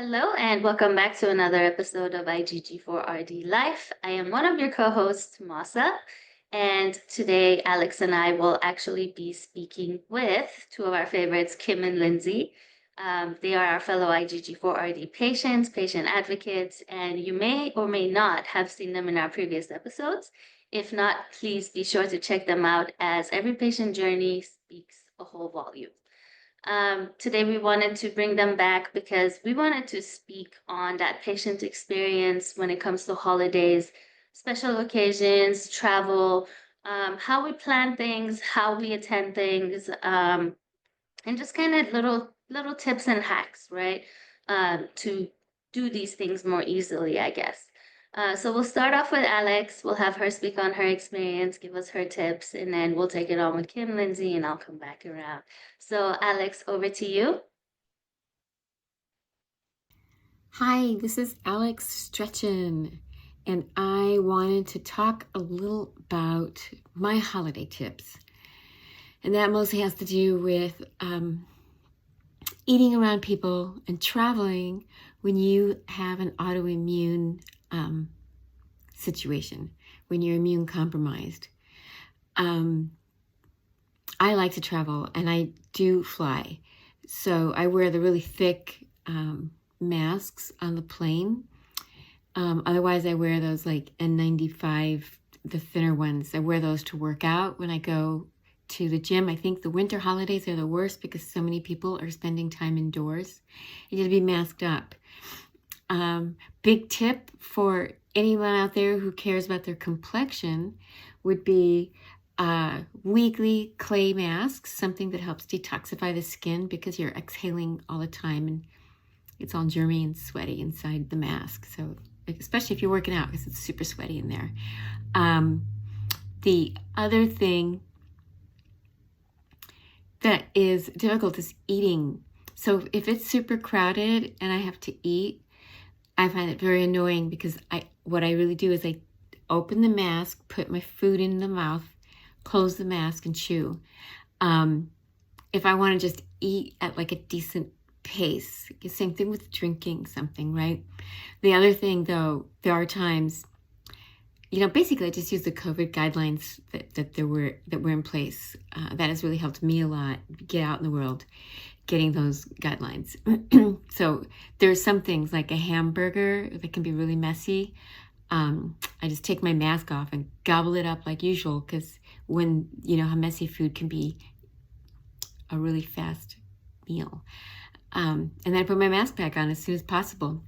Hello and welcome back to another episode of IgG4-RD Life. I am one of your co-hosts, Mahsa, and today Alex and I will actually be speaking with two of our favorites, Kim and Lindsey. They are our fellow IgG4-RD patients, patient advocates, and you may or may not have seen them in our previous episodes. If not, please be sure to check them out as every patient journey speaks a whole volume. Today we wanted to bring them back because we wanted to speak on that patient experience when it comes to holidays, special occasions, travel, how we plan things, how we attend things, and just kind of little tips and hacks, right? To do these things more easily, I guess. So we'll start off with Alex. We'll have her speak on her experience, give us her tips, and then we'll take it on with Kim, Lindsey, and I'll come back around. So Alex, over to you. Hi, this is Alex Stretchin, and I wanted to talk a little about my holiday tips. And that mostly has to do with eating around people and traveling when you have an autoimmune situation, when you're immune compromised. I like to travel, and I do fly. So I wear the really thick masks on the plane. Otherwise, I wear those like N95, the thinner ones. I wear those to work out when I go to the gym. I think the winter holidays are the worst because so many people are spending time indoors. You have to be masked up. Big tip for anyone out there who cares about their complexion would be weekly clay masks, something that helps detoxify the skin because you're exhaling all the time and it's all germy and sweaty inside the mask. So especially if you're working out because it's super sweaty in there. The other thing that is difficult is eating. So if it's super crowded and I have to eat, I find it very annoying because what I really do is I open the mask, put my food in the mouth, close the mask, and chew. If I want to just eat at like a decent pace, same thing with drinking something, right? The other thing, though, there are times, basically I just use the COVID guidelines that were in place. That has really helped me a lot get out in the world, getting those guidelines. So there's some things like a hamburger that can be really messy. I just take my mask off and gobble it up like usual because when how messy food can be a really fast meal. And then I put my mask back on as soon as possible.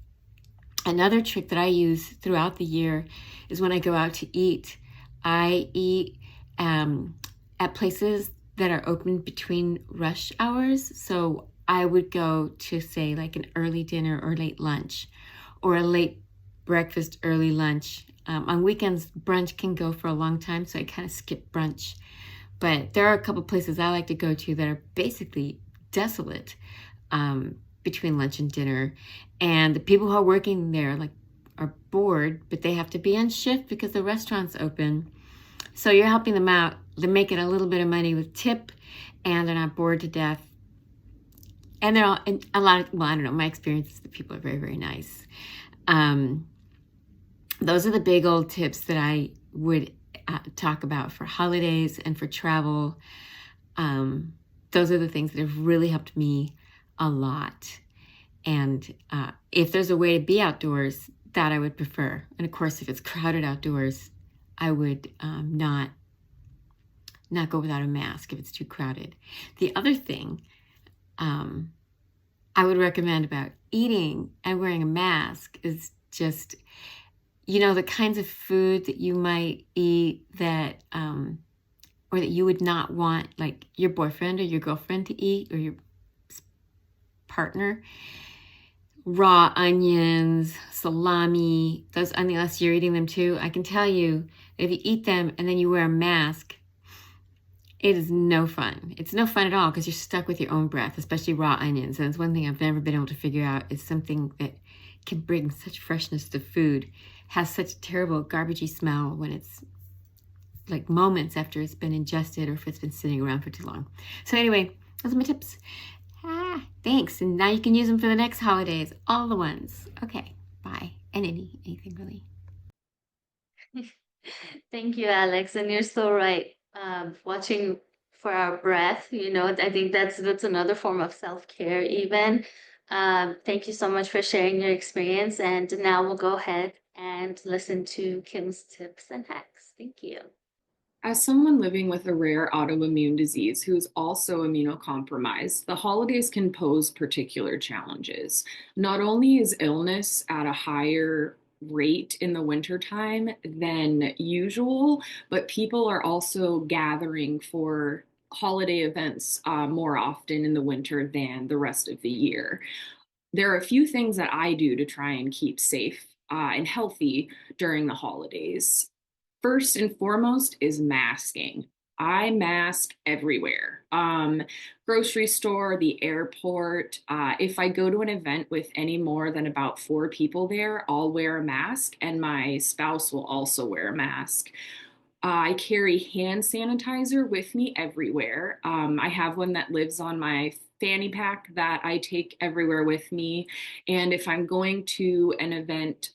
Another trick that I use throughout the year is when I go out to eat, I eat at places that are open between rush hours. So I would go to, say, like an early dinner or late lunch, or a late breakfast, early lunch. On weekends, brunch can go for a long time, so I kind of skip brunch. But there are a couple places I like to go to that are basically desolate between lunch and dinner. And the people who are working there are bored, but they have to be on shift because the restaurant's open. So you're helping them out. They're making a little bit of money with tip, and they're not bored to death. And they're all, and a lot of, I don't know, my experience is that people are very, very nice. Those are the big old tips that I would talk about for holidays and for travel. Those are the things that have really helped me a lot. And if there's a way to be outdoors, that I would prefer. And of course, if it's crowded outdoors, I would not go without a mask if it's too crowded. The other thing I would recommend about eating and wearing a mask is just, the kinds of food that you might eat that, or that you would not want, like your boyfriend or your girlfriend to eat, or your partner. Raw onions, salami, those, unless you're eating them too, I can tell you, if you eat them and then you wear a mask, it is no fun. It's no fun at all because you're stuck with your own breath, especially raw onions. And it's one thing I've never been able to figure out is something that can bring such freshness to food, has such a terrible garbagey smell when it's like moments after it's been ingested or if it's been sitting around for too long. So anyway, those are my tips. Thanks. And now you can use them for the next holidays. All the ones. Okay. Bye. And anything really. Thank you, Alex. And you're so right. Watching for our breath, I think that's another form of self-care even. Thank you so much for sharing your experience. And now we'll go ahead and listen to Kim's tips and hacks. Thank you. As someone living with a rare autoimmune disease who is also immunocompromised, the holidays can pose particular challenges. Not only is illness at a higher rate in the wintertime than usual, but people are also gathering for holiday events more often in the winter than the rest of the year. There are a few things that I do to try and keep safe and healthy during the holidays. First and foremost is masking. I mask everywhere. Grocery store, the airport. If I go to an event with any more than about 4 people there, I'll wear a mask, and my spouse will also wear a mask. I carry hand sanitizer with me everywhere. I have one that lives on my fanny pack that I take everywhere with me. And if I'm going to an event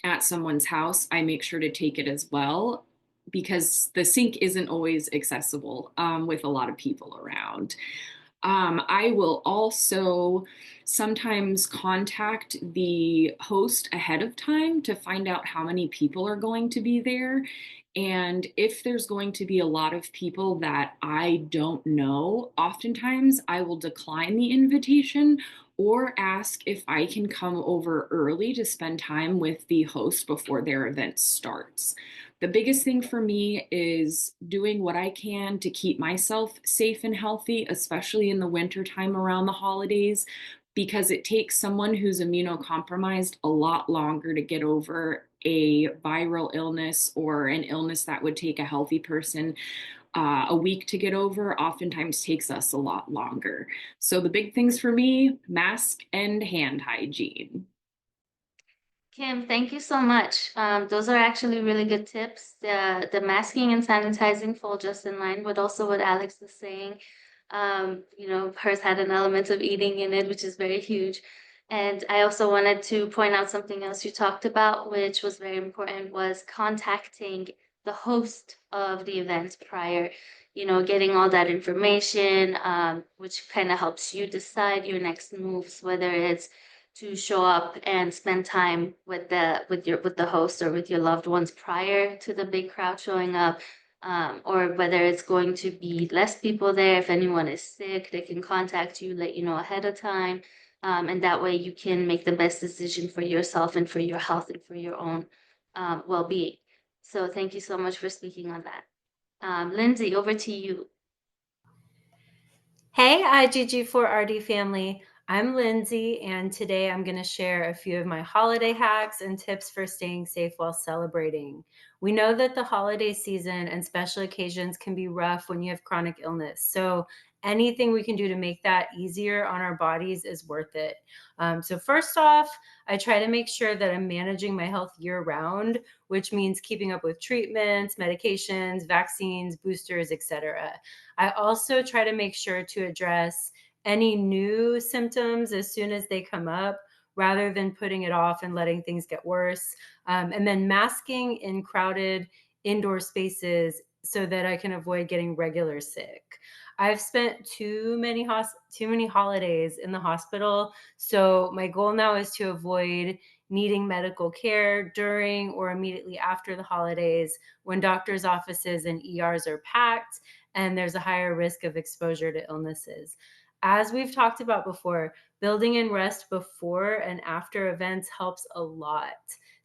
at someone's house, I make sure to take it as well because the sink isn't always accessible with a lot of people around. I will also sometimes contact the host ahead of time to find out how many people are going to be there. And if there's going to be a lot of people that I don't know, oftentimes I will decline the invitation or ask if I can come over early to spend time with the host before their event starts. The biggest thing for me is doing what I can to keep myself safe and healthy, especially in the winter time around the holidays, because it takes someone who's immunocompromised a lot longer to get over a viral illness or an illness that would take a healthy person a week to get over, oftentimes takes us a lot longer. So the big things for me, mask and hand hygiene. Kim, thank you so much. Those are actually really good tips. The masking and sanitizing fall just in line with also what Alex was saying. Hers had an element of eating in it, which is very huge. And I also wanted to point out something else you talked about, which was very important, was contacting the host of the event prior, getting all that information, which kind of helps you decide your next moves, whether it's to show up and spend time with the host or with your loved ones prior to the big crowd showing up, or whether it's going to be less people there. If anyone is sick, they can contact you, let you know ahead of time, and that way you can make the best decision for yourself and for your health and for your own well-being. So thank you so much for speaking on that. Lindsey, over to you. Hey, IgG4-RD family. I'm Lindsay, and today I'm going to share a few of my holiday hacks and tips for staying safe while celebrating. We know that the holiday season and special occasions can be rough when you have chronic illness. So anything we can do to make that easier on our bodies is worth it. So first off, I try to make sure that I'm managing my health year round, which means keeping up with treatments, medications, vaccines, boosters, etc. I also try to make sure to address any new symptoms as soon as they come up rather than putting it off and letting things get worse. And then masking in crowded indoor spaces so that I can avoid getting regular sick. I've spent too many holidays in the hospital, so my goal now is to avoid needing medical care during or immediately after the holidays when doctors' offices and ERs are packed and there's a higher risk of exposure to illnesses. As we've talked about before, building in rest before and after events helps a lot.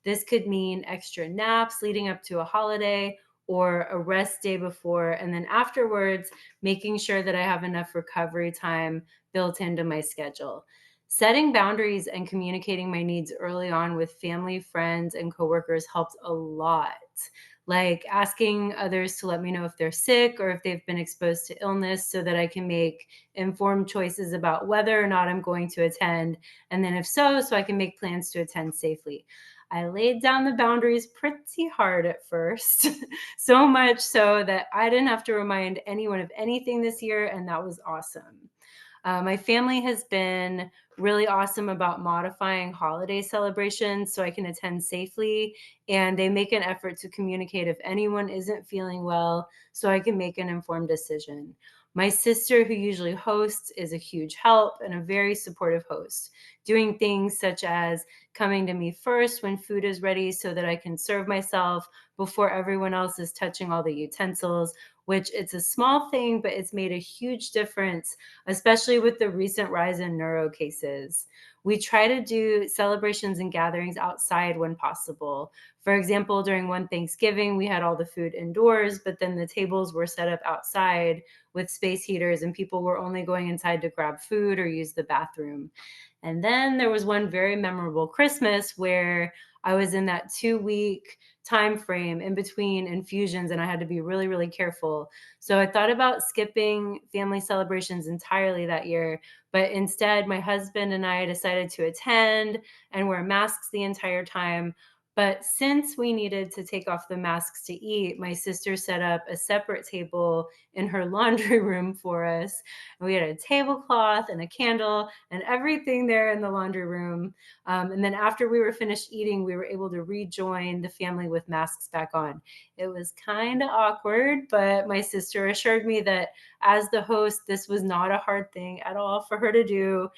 This could mean extra naps leading up to a holiday or a rest day before, and then afterwards, making sure that I have enough recovery time built into my schedule. Setting boundaries and communicating my needs early on with family, friends, and coworkers helps a lot. Like asking others to let me know if they're sick or if they've been exposed to illness so that I can make informed choices about whether or not I'm going to attend. And then if so I can make plans to attend safely. I laid down the boundaries pretty hard at first, so much so that I didn't have to remind anyone of anything this year, and that was awesome. My family has been really awesome about modifying holiday celebrations so I can attend safely. And they make an effort to communicate if anyone isn't feeling well so I can make an informed decision. My sister, who usually hosts, is a huge help and a very supportive host, doing things such as coming to me first when food is ready so that I can serve myself before everyone else is touching all the utensils, which it's a small thing, but it's made a huge difference, especially with the recent rise in neuro cases. We try to do celebrations and gatherings outside when possible. For example, during one Thanksgiving, we had all the food indoors, but then the tables were set up outside with space heaters, and people were only going inside to grab food or use the bathroom. And then there was one very memorable Christmas where I was in that 2 week time frame in between infusions and I had to be really, really careful. So I thought about skipping family celebrations entirely that year, but instead my husband and I decided to attend and wear masks the entire time. But since we needed to take off the masks to eat, my sister set up a separate table in her laundry room for us. And we had a tablecloth and a candle and everything there in the laundry room. And then after we were finished eating, we were able to rejoin the family with masks back on. It was kind of awkward, but my sister assured me that as the host, this was not a hard thing at all for her to do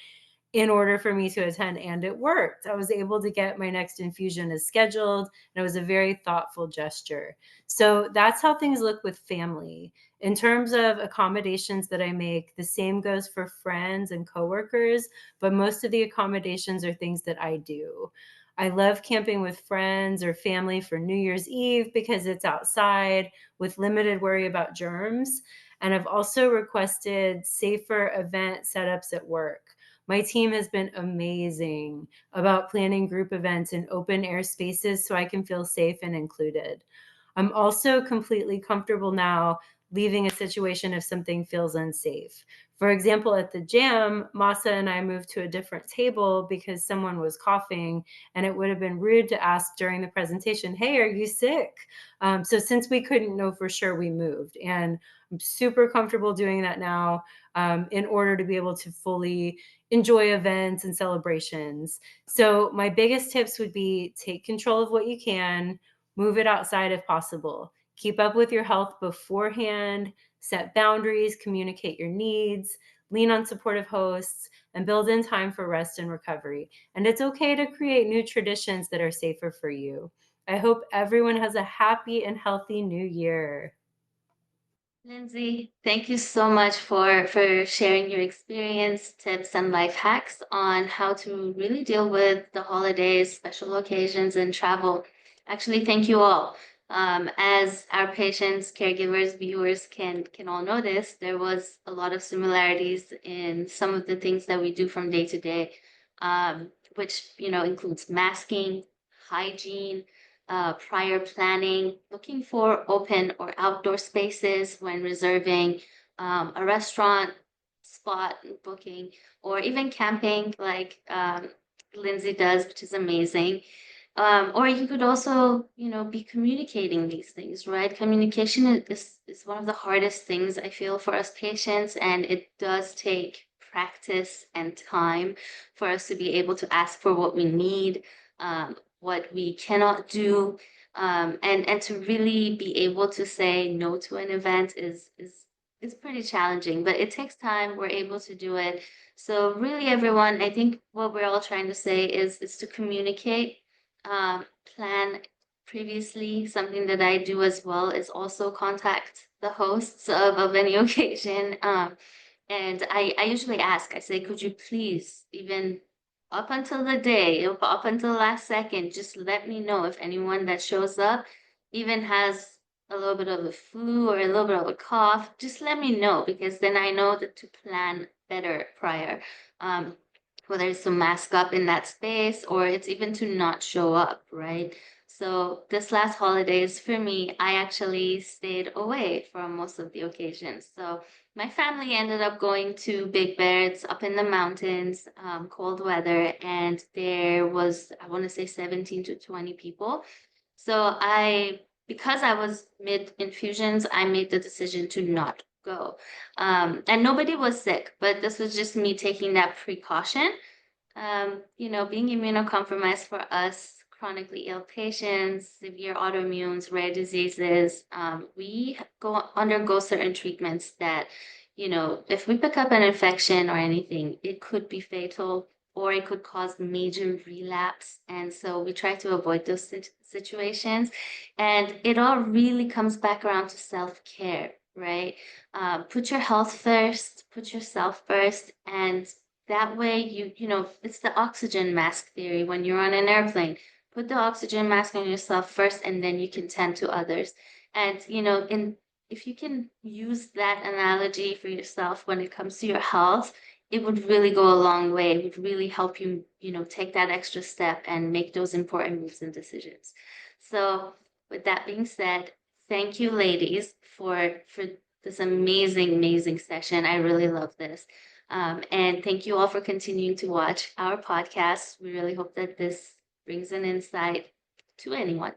in order for me to attend, and it worked. I was able to get my next infusion as scheduled, and it was a very thoughtful gesture. So that's how things look with family. In terms of accommodations that I make, the same goes for friends and coworkers, but most of the accommodations are things that I do. I love camping with friends or family for New Year's Eve because it's outside with limited worry about germs. And I've also requested safer event setups at work. My team has been amazing about planning group events in open air spaces so I can feel safe and included. I'm also completely comfortable now leaving a situation if something feels unsafe. For example, at the jam, Masa and I moved to a different table because someone was coughing, and it would have been rude to ask during the presentation, "Hey, are you sick?" So since we couldn't know for sure, we moved. And I'm super comfortable doing that now in order to be able to fully enjoy events and celebrations. So my biggest tips would be take control of what you can, move it outside if possible. Keep up with your health beforehand, set boundaries, communicate your needs, lean on supportive hosts, and build in time for rest and recovery. And it's okay to create new traditions that are safer for you. I hope everyone has a happy and healthy new year. Lindsay, thank you so much for sharing your experience, tips, and life hacks on how to really deal with the holidays, special occasions, and travel. Actually, thank you all. As our patients, caregivers, viewers can all notice, there was a lot of similarities in some of the things that we do from day to day, which includes masking, hygiene, prior planning, looking for open or outdoor spaces when reserving a restaurant spot booking, or even camping like Lindsay does, which is amazing. Or you could also, be communicating these things, right? Communication is one of the hardest things I feel for us patients, and it does take practice and time for us to be able to ask for what we need, what we cannot do, and to really be able to say no to an event is pretty challenging, but it takes time. We're able to do it. So really, everyone, I think what we're all trying to say is to communicate, plan previously. Something that I do as well is also contact the hosts of any occasion. And I usually ask, I say, could you please, even up until the day, up until the last second, just let me know if anyone that shows up even has a little bit of a flu or a little bit of a cough. Just let me know, because then I know that to plan better prior. Whether it's to mask up in that space or it's even to not show up, right? So this last holidays for me, I actually stayed away from most of the occasions. So my family ended up going to Big Bear. It's up in the mountains, cold weather, and there was, I want to say 17 to 20 people. So because I was mid infusions, I made the decision to not go. And nobody was sick, but this was just me taking that precaution. Being immunocompromised for us, chronically ill patients, severe autoimmunes, rare diseases, we undergo certain treatments that, if we pick up an infection or anything, it could be fatal or it could cause major relapse. And so we try to avoid those situations. And it all really comes back around to self-care, right? Put your health first, put yourself first, and that way it's the oxygen mask theory. When you're on an airplane, put the oxygen mask on yourself first, and then you can tend to others. And, if you can use that analogy for yourself when it comes to your health, it would really go a long way. It would really help you, take that extra step and make those important moves and decisions. So with that being said, thank you, ladies, for this amazing, amazing session. I really love this. And thank you all for continuing to watch our podcast. We really hope that this brings an insight to anyone.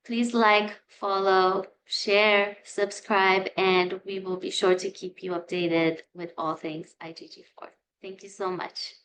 Please like, follow, share, subscribe, and we will be sure to keep you updated with all things IgG4. Thank you so much.